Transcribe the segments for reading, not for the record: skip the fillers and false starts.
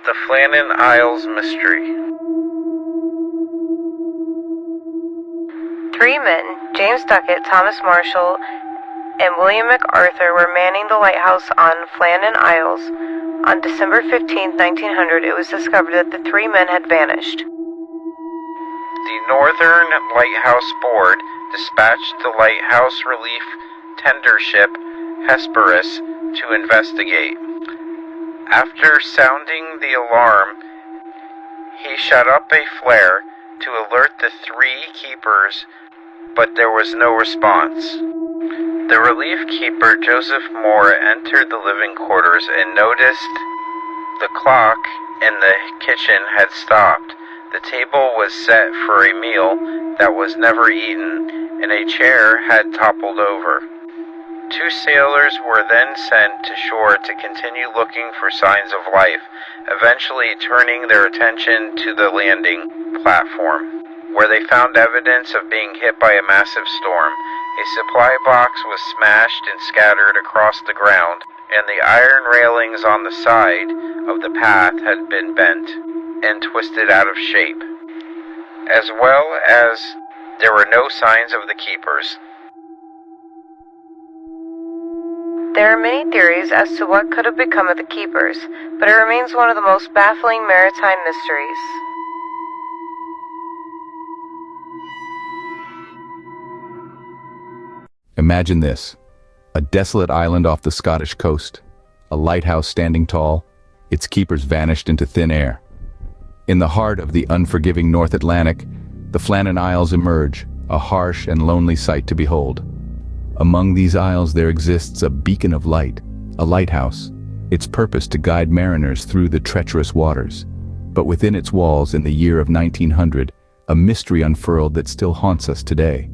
The Flannan Isles Mystery. Three men, James Duckett, Thomas Marshall, and William MacArthur, were manning the lighthouse on Flannan Isles. On December 15, 1900, it was discovered that the three men had vanished. The Northern Lighthouse Board dispatched the lighthouse relief tender ship Hesperus to investigate. After sounding the alarm, he shut up a flare to alert the three keepers, but there was no response. The relief keeper, Joseph Moore, entered the living quarters and noticed the clock in the kitchen had stopped. The table was set for a meal that was never eaten, and a chair had toppled over. Two sailors were then sent to shore to continue looking for signs of life, eventually turning their attention to the landing platform, where they found evidence of being hit by a massive storm. A supply box was smashed and scattered across the ground, and the iron railings on the side of the path had been bent and twisted out of shape, as well as there were no signs of the keepers. There are many theories as to what could have become of the keepers, but it remains one of the most baffling maritime mysteries. Imagine this: a desolate island off the Scottish coast, a lighthouse standing tall, its keepers vanished into thin air. In the heart of the unforgiving North Atlantic, the Flannan Isles emerge, a harsh and lonely sight to behold. Among these isles there exists a beacon of light, a lighthouse, its purpose to guide mariners through the treacherous waters. But within its walls, in the year of 1900, a mystery unfurled that still haunts us today.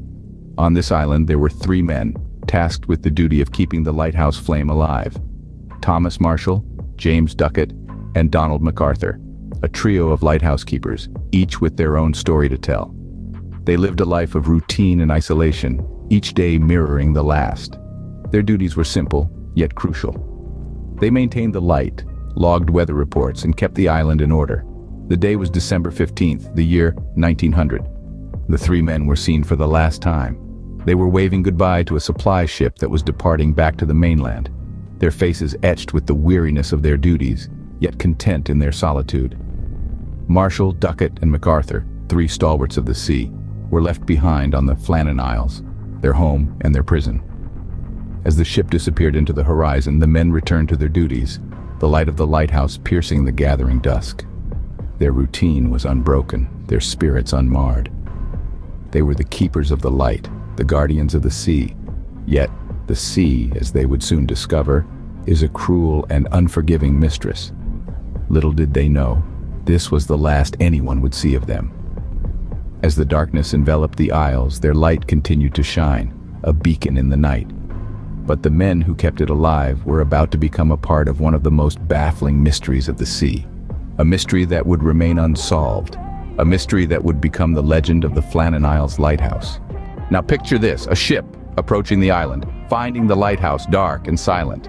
On this island there were three men, tasked with the duty of keeping the lighthouse flame alive: Thomas Marshall, James Duckett, and Donald MacArthur, a trio of lighthouse keepers, each with their own story to tell. They lived a life of routine and isolation, each day mirroring the last. Their duties were simple, yet crucial. They maintained the light, logged weather reports, and kept the island in order. The day was December 15th, the year 1900. The three men were seen for the last time. They were waving goodbye to a supply ship that was departing back to the mainland, their faces etched with the weariness of their duties, yet content in their solitude. Marshall, Duckett, and MacArthur, three stalwarts of the sea, were left behind on the Flannan Isles, their home and their prison. As the ship disappeared into the horizon, the men returned to their duties, the light of the lighthouse piercing the gathering dusk. Their routine was unbroken, their spirits unmarred. They were the keepers of the light, the guardians of the sea. Yet, the sea, as they would soon discover, is a cruel and unforgiving mistress. Little did they know, this was the last anyone would see of them. As the darkness enveloped the isles, their light continued to shine, a beacon in the night. But the men who kept it alive were about to become a part of one of the most baffling mysteries of the sea. A mystery that would remain unsolved. A mystery that would become the legend of the Flannan Isles lighthouse. Now picture this, a ship approaching the island, finding the lighthouse dark and silent.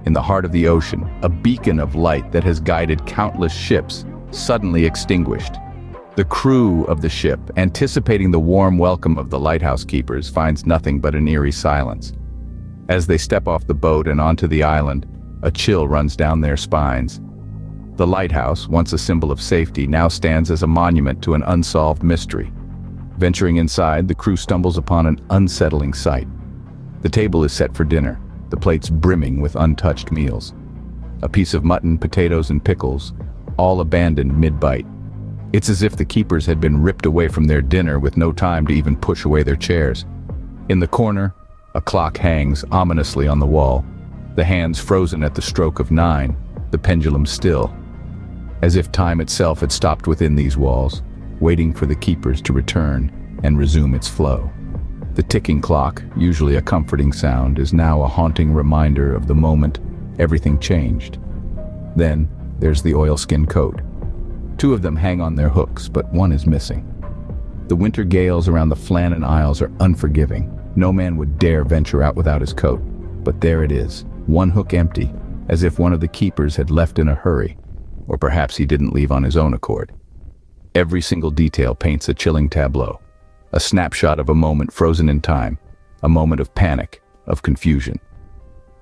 In the heart of the ocean, a beacon of light that has guided countless ships, suddenly extinguished. The crew of the ship, anticipating the warm welcome of the lighthouse keepers, finds nothing but an eerie silence. As they step off the boat and onto the island, a chill runs down their spines. The lighthouse, once a symbol of safety, now stands as a monument to an unsolved mystery. Venturing inside, the crew stumbles upon an unsettling sight. The table is set for dinner, the plates brimming with untouched meals. A piece of mutton, potatoes, and pickles, all abandoned mid-bite. It's as if the keepers had been ripped away from their dinner with no time to even push away their chairs. In the corner, a clock hangs ominously on the wall, the hands frozen at the stroke of 9, the pendulum still. As if time itself had stopped within these walls, waiting for the keepers to return and resume its flow. The ticking clock, usually a comforting sound, is now a haunting reminder of the moment everything changed. Then, there's the oilskin coat. Two of them hang on their hooks, but one is missing. The winter gales around the Flannan Isles are unforgiving. No man would dare venture out without his coat. But there it is, one hook empty, as if one of the keepers had left in a hurry. Or perhaps he didn't leave on his own accord. Every single detail paints a chilling tableau, a snapshot of a moment frozen in time, a moment of panic, of confusion.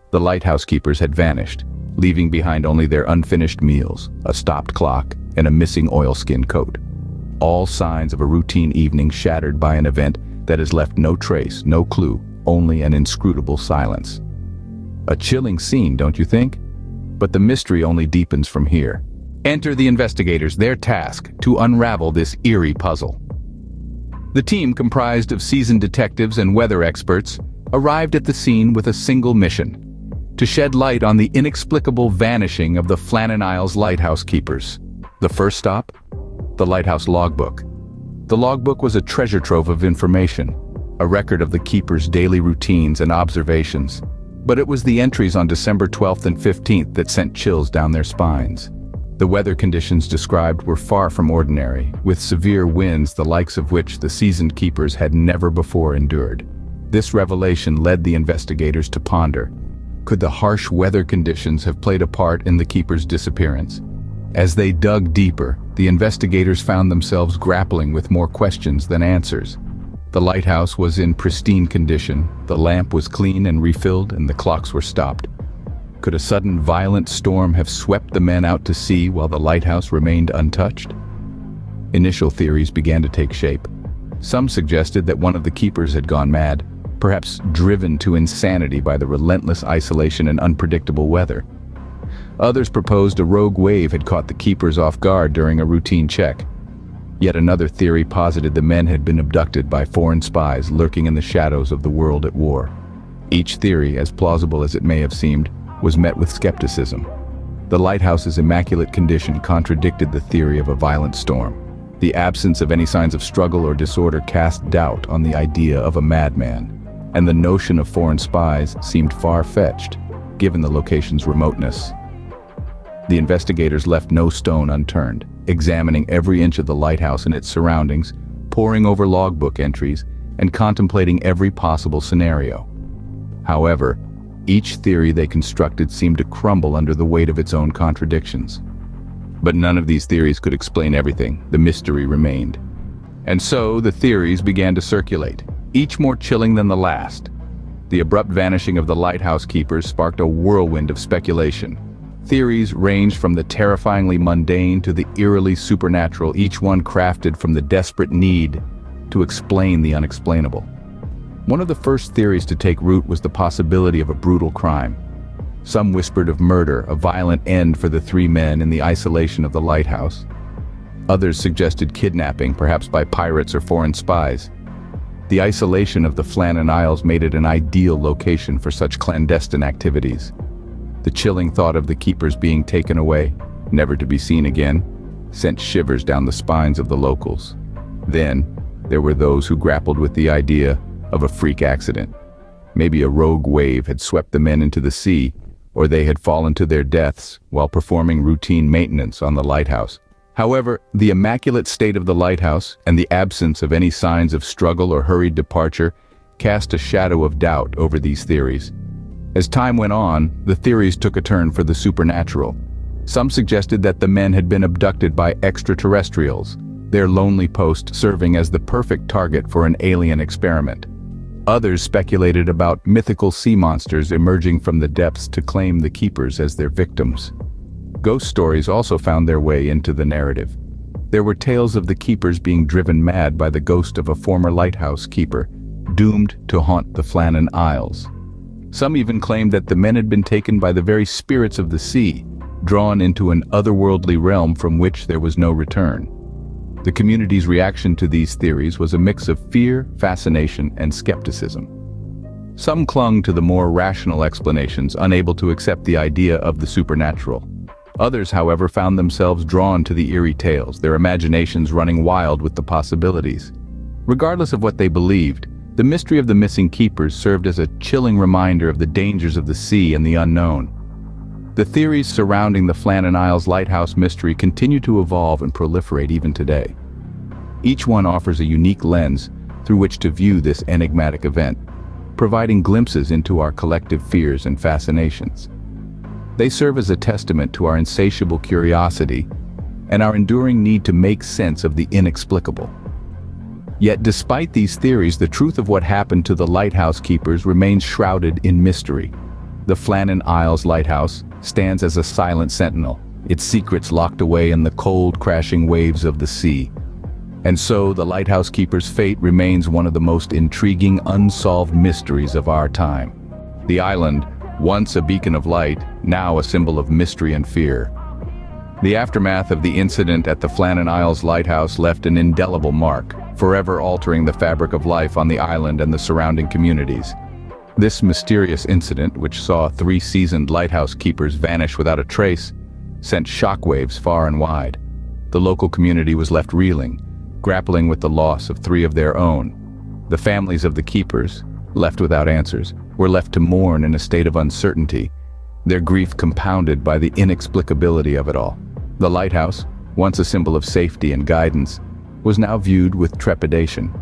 The lighthouse keepers had vanished, leaving behind only their unfinished meals, a stopped clock, and a missing oilskin coat. All signs of a routine evening shattered by an event that has left no trace, no clue, only an inscrutable silence. A chilling scene, don't you think? But the mystery only deepens from here. Enter the investigators, their task to unravel this eerie puzzle. The team, comprised of seasoned detectives and weather experts, arrived at the scene with a single mission: to shed light on the inexplicable vanishing of the Flannan Isles lighthouse keepers. The first stop? The lighthouse logbook. The logbook was a treasure trove of information, a record of the keepers' daily routines and observations. But it was the entries on December 12th and 15th that sent chills down their spines. The weather conditions described were far from ordinary, with severe winds the likes of which the seasoned keepers had never before endured. This revelation led the investigators to ponder: could the harsh weather conditions have played a part in the keepers' disappearance? As they dug deeper, the investigators found themselves grappling with more questions than answers. The lighthouse was in pristine condition, the lamp was clean and refilled, and the clocks were stopped. Could a sudden violent storm have swept the men out to sea while the lighthouse remained untouched? Initial theories began to take shape. Some suggested that one of the keepers had gone mad, perhaps driven to insanity by the relentless isolation and unpredictable weather. Others proposed a rogue wave had caught the keepers off guard during a routine check. Yet another theory posited the men had been abducted by foreign spies lurking in the shadows of the world at war. Each theory, as plausible as it may have seemed, was met with skepticism. The lighthouse's immaculate condition contradicted the theory of a violent storm. The absence of any signs of struggle or disorder cast doubt on the idea of a madman, and the notion of foreign spies seemed far-fetched, given the location's remoteness. The investigators left no stone unturned, examining every inch of the lighthouse and its surroundings, poring over logbook entries, and contemplating every possible scenario. However, each theory they constructed seemed to crumble under the weight of its own contradictions. But none of these theories could explain everything. The mystery remained. And so the theories began to circulate, each more chilling than the last. The abrupt vanishing of the lighthouse keepers sparked a whirlwind of speculation. Theories ranged from the terrifyingly mundane to the eerily supernatural, each one crafted from the desperate need to explain the unexplainable. One of the first theories to take root was the possibility of a brutal crime. Some whispered of murder, a violent end for the three men in the isolation of the lighthouse. Others suggested kidnapping, perhaps by pirates or foreign spies. The isolation of the Flannan Isles made it an ideal location for such clandestine activities. The chilling thought of the keepers being taken away, never to be seen again, sent shivers down the spines of the locals. Then, there were those who grappled with the idea of a freak accident. Maybe a rogue wave had swept the men into the sea, or they had fallen to their deaths while performing routine maintenance on the lighthouse. However, the immaculate state of the lighthouse and the absence of any signs of struggle or hurried departure cast a shadow of doubt over these theories. As time went on, the theories took a turn for the supernatural. Some suggested that the men had been abducted by extraterrestrials, their lonely post serving as the perfect target for an alien experiment. Others speculated about mythical sea monsters emerging from the depths to claim the keepers as their victims. Ghost stories also found their way into the narrative. There were tales of the keepers being driven mad by the ghost of a former lighthouse keeper, doomed to haunt the Flannan Isles. Some even claimed that the men had been taken by the very spirits of the sea, drawn into an otherworldly realm from which there was no return. The community's reaction to these theories was a mix of fear, fascination, and skepticism. Some clung to the more rational explanations, unable to accept the idea of the supernatural. Others, however, found themselves drawn to the eerie tales, their imaginations running wild with the possibilities. Regardless of what they believed, the mystery of the missing keepers served as a chilling reminder of the dangers of the sea and the unknown. The theories surrounding the Flannan Isles lighthouse mystery continue to evolve and proliferate even today. Each one offers a unique lens through which to view this enigmatic event, providing glimpses into our collective fears and fascinations. They serve as a testament to our insatiable curiosity and our enduring need to make sense of the inexplicable. Yet despite these theories, the truth of what happened to the lighthouse keepers remains shrouded in mystery. The Flannan Isles lighthouse stands as a silent sentinel, its secrets locked away in the cold, crashing waves of the sea. And so the lighthouse keeper's fate remains one of the most intriguing unsolved mysteries of our time. The island, once a beacon of light, now a symbol of mystery and fear. The aftermath of the incident at the Flannan Isles lighthouse left an indelible mark, forever altering the fabric of life on the island and the surrounding communities. This mysterious incident, which saw 3 seasoned lighthouse keepers vanish without a trace, sent shockwaves far and wide. The local community was left reeling, grappling with the loss of 3 of their own. The families of the keepers, left without answers, were left to mourn in a state of uncertainty, their grief compounded by the inexplicability of it all. The lighthouse, once a symbol of safety and guidance, was now viewed with trepidation.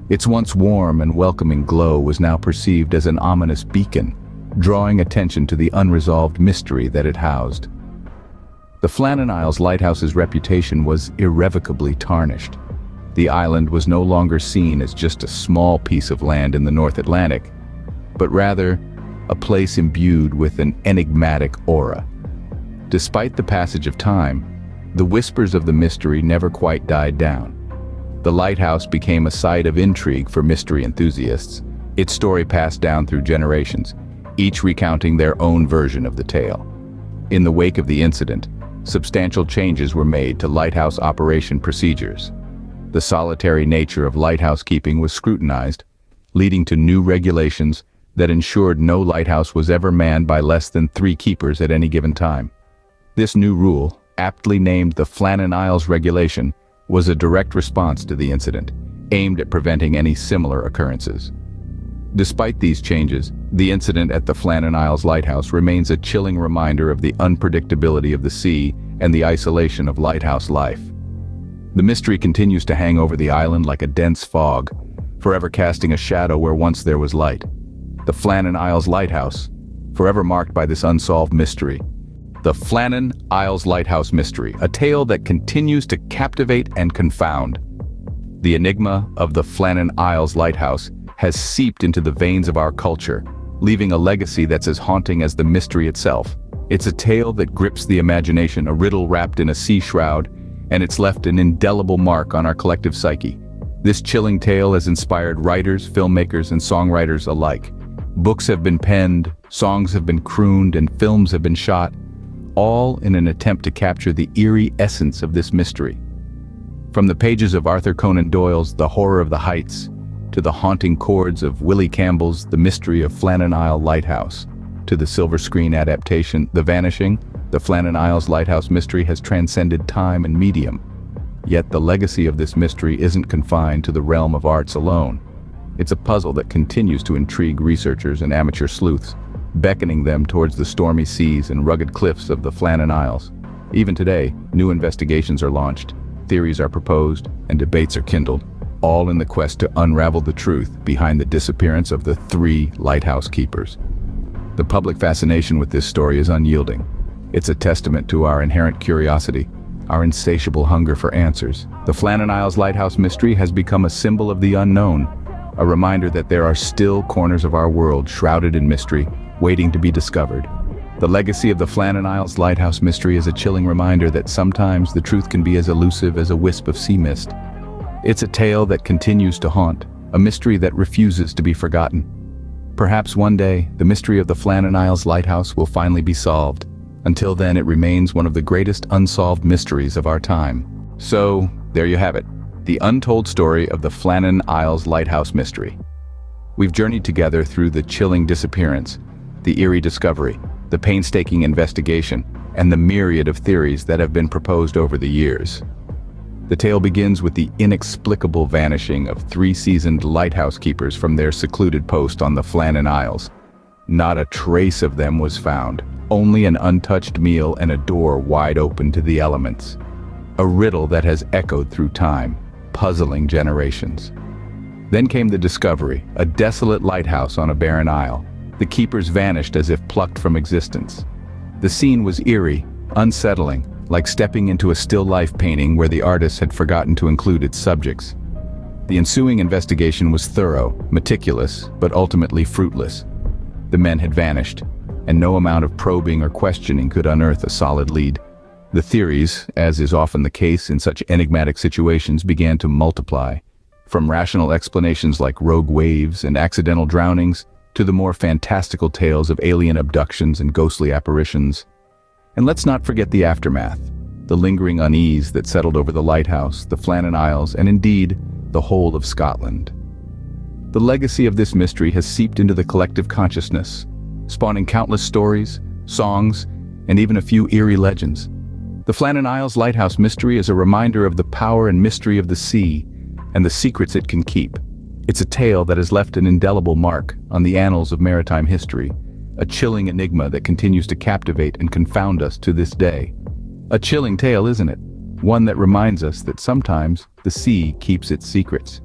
Its once warm and welcoming glow was now perceived as an ominous beacon, drawing attention to the unresolved mystery that it housed. The Flannan Isles lighthouse's reputation was irrevocably tarnished. The island was no longer seen as just a small piece of land in the North Atlantic, but rather a place imbued with an enigmatic aura. Despite the passage of time, the whispers of the mystery never quite died down. The lighthouse became a site of intrigue for mystery enthusiasts, its story passed down through generations, each recounting their own version of the tale. In the wake of the incident, substantial changes were made to lighthouse operation procedures. The solitary nature of lighthouse keeping was scrutinized, leading to new regulations that ensured no lighthouse was ever manned by less than 3 keepers at any given time. This new rule, aptly named the Flannan Isles Regulation, was a direct response to the incident, aimed at preventing any similar occurrences. Despite these changes, the incident at the Flannan Isles lighthouse remains a chilling reminder of the unpredictability of the sea and the isolation of lighthouse life. The mystery continues to hang over the island like a dense fog, forever casting a shadow where once there was light. The Flannan Isles lighthouse, forever marked by this unsolved mystery. The Flannan Isles Lighthouse Mystery, a tale that continues to captivate and confound. The enigma of the Flannan Isles Lighthouse has seeped into the veins of our culture, leaving a legacy that's as haunting as the mystery itself. It's a tale that grips the imagination, a riddle wrapped in a sea shroud, and it's left an indelible mark on our collective psyche. This chilling tale has inspired writers, filmmakers, and songwriters alike. Books have been penned, songs have been crooned, and films have been shot, all in an attempt to capture the eerie essence of this mystery. From the pages of Arthur Conan Doyle's The Horror of the Heights, to the haunting chords of Willie Campbell's The Mystery of Flannan Isle Lighthouse, to the silver screen adaptation The Vanishing, the Flannan Isles Lighthouse mystery has transcended time and medium. Yet the legacy of this mystery isn't confined to the realm of arts alone. It's a puzzle that continues to intrigue researchers and amateur sleuths, beckoning them towards the stormy seas and rugged cliffs of the Flannan Isles. Even today, new investigations are launched, theories are proposed, and debates are kindled, all in the quest to unravel the truth behind the disappearance of the 3 lighthouse keepers. The public fascination with this story is unyielding. It's a testament to our inherent curiosity, our insatiable hunger for answers. The Flannan Isles Lighthouse mystery has become a symbol of the unknown, a reminder that there are still corners of our world shrouded in mystery, waiting to be discovered. The legacy of the Flannan Isles Lighthouse mystery is a chilling reminder that sometimes the truth can be as elusive as a wisp of sea mist. It's a tale that continues to haunt, a mystery that refuses to be forgotten. Perhaps one day, the mystery of the Flannan Isles Lighthouse will finally be solved. Until then, it remains one of the greatest unsolved mysteries of our time. So, there you have it, the untold story of the Flannan Isles Lighthouse mystery. We've journeyed together through the chilling disappearance, the eerie discovery, the painstaking investigation, and the myriad of theories that have been proposed over the years. The tale begins with the inexplicable vanishing of 3 seasoned lighthouse keepers from their secluded post on the Flannan Isles. Not a trace of them was found, only an untouched meal and a door wide open to the elements. A riddle that has echoed through time, puzzling generations. Then came the discovery, a desolate lighthouse on a barren isle. The keepers vanished as if plucked from existence. The scene was eerie, unsettling, like stepping into a still life painting where the artist had forgotten to include its subjects. The ensuing investigation was thorough, meticulous, but ultimately fruitless. The men had vanished, and no amount of probing or questioning could unearth a solid lead. The theories, as is often the case in such enigmatic situations, began to multiply, from rational explanations like rogue waves and accidental drownings to the more fantastical tales of alien abductions and ghostly apparitions. And let's not forget the aftermath, the lingering unease that settled over the lighthouse, the Flannan Isles, and indeed, the whole of Scotland. The legacy of this mystery has seeped into the collective consciousness, spawning countless stories, songs, and even a few eerie legends. The Flannan Isles lighthouse mystery is a reminder of the power and mystery of the sea and the secrets it can keep. It's a tale that has left an indelible mark on the annals of maritime history, a chilling enigma that continues to captivate and confound us to this day. A chilling tale, isn't it? One that reminds us that sometimes the sea keeps its secrets.